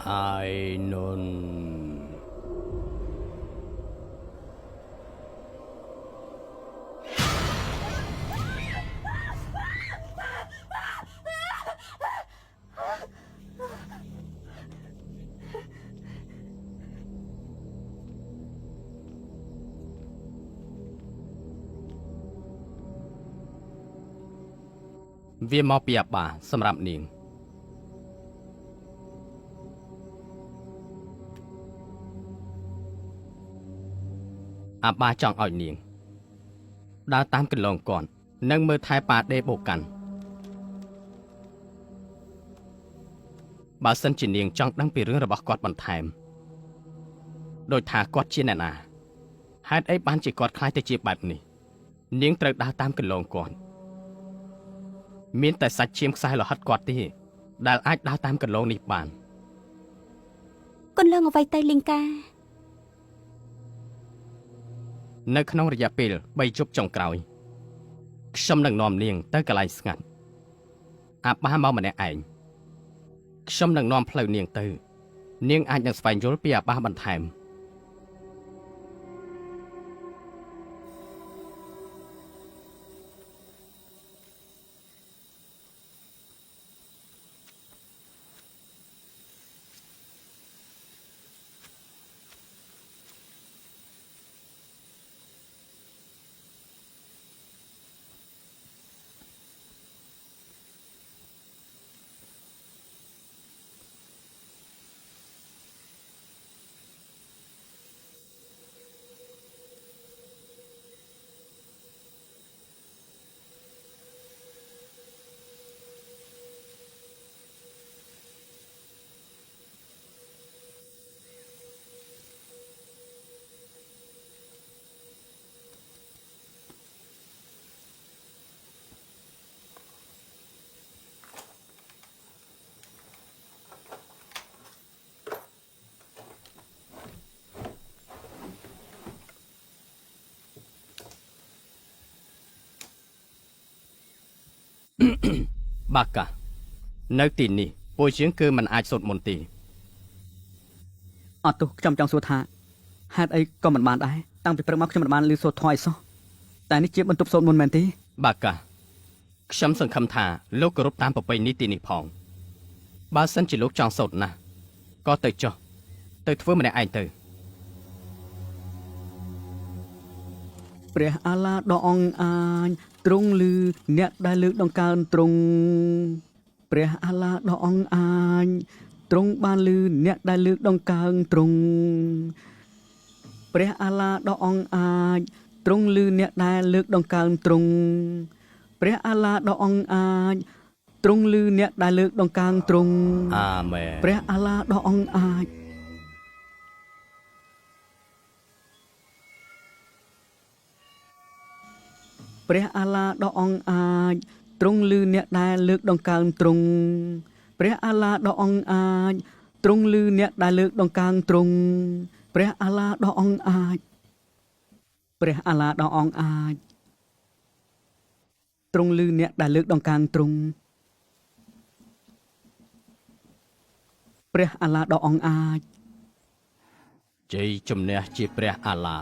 I non វាមកពីអាបាសម្រាប់នាងអាបាចង់ឲ្យនាងដើរតាមកន្លងគាត់និងមើលថែប៉ាដេបូកាន់បើសិនជានាងចង់ដឹងពីរឿងរបស់គាត់បន្ថែមដោយថាគាត់ជាអ្នកណាហេតុអីបានជាគាត់ខ្លាចទៅជាបែបនេះនាងត្រូវដើរតាមកន្លងគាត់មានតែសាច់ឈាមខ្សែលោហិតគាត់ទេដែលអាចដើរតាមកន្លងនេះបានកន្លងអ្វីទៅលីងកានៅក្នុងរយៈពេល3ជប់ចុងក្រោយខ្ញុំនឹងនាំនាងទៅកន្លែងស្ងាត់អាបាមកម្នាក់ឯងខ្ញុំនឹងនាំផ្លូវនាងទៅនាងអាចនឹងស្វែងយល់ពីអាបាបន្ថែមបាកានៅទីនេះពួកជាងគឺមិនអាចសូត្រមន្តទេអត់ទោះខ្ញុំចង់សួរថាហេតុអីក៏មិនបានដែរតាំងពីព្រឹកមកខ្ញុំមិនបានឮសូត្រធម៌អីសោះតែនេះជាបន្ទប់សូត្រមន្តមែនទេបាកាខ្ញុំសង្ឃឹមថាលោកគោរពតាមប្រពៃណីទីនេះផងបើសិនជាលោកចង់សូត្រណាស់ក៏ទៅចុះទៅធ្វើម្នាក់ឯងទៅព្រះអាឡាដ៏អង្អាញទ្រង់ឮអ្នកដែលលើកដង្កើងទ្រង់ព្រះអាឡាដ៏អង្អាញទ្រង់បានឮអ្នកដែលលើកដង្កើងទ្រង់ព្រះអាឡាដ៏អង្អាញទ្រង់ឮអ្នកដែលលើកដង្កើងទ្រង់ព្រះអាឡាដ៏អង្អាញទ្រង់ឮអ្នកដែលលើកដង្កើងទ្រង់អាមែនព្រះអាឡាដ៏អង្អាញព្រះអាឡាដ៏អង្អាញទ្រង់ឮអ្នកដែលលើកដង្កើងទ្រង់ព្រះអាឡាដ៏អង្អាញទ្រង់ឮអ្នកដែលលើកដង្កើងទ្រង់ព្រះអាឡាដ៏អង្អាញព្រះអាឡាដ៏អង្អាញទ្រង់ឮអ្នកដែលលើកដង្កើងទ្រង់ព្រះអាឡាដ៏អង្អាញជ័យជំនះជាព្រះអាឡា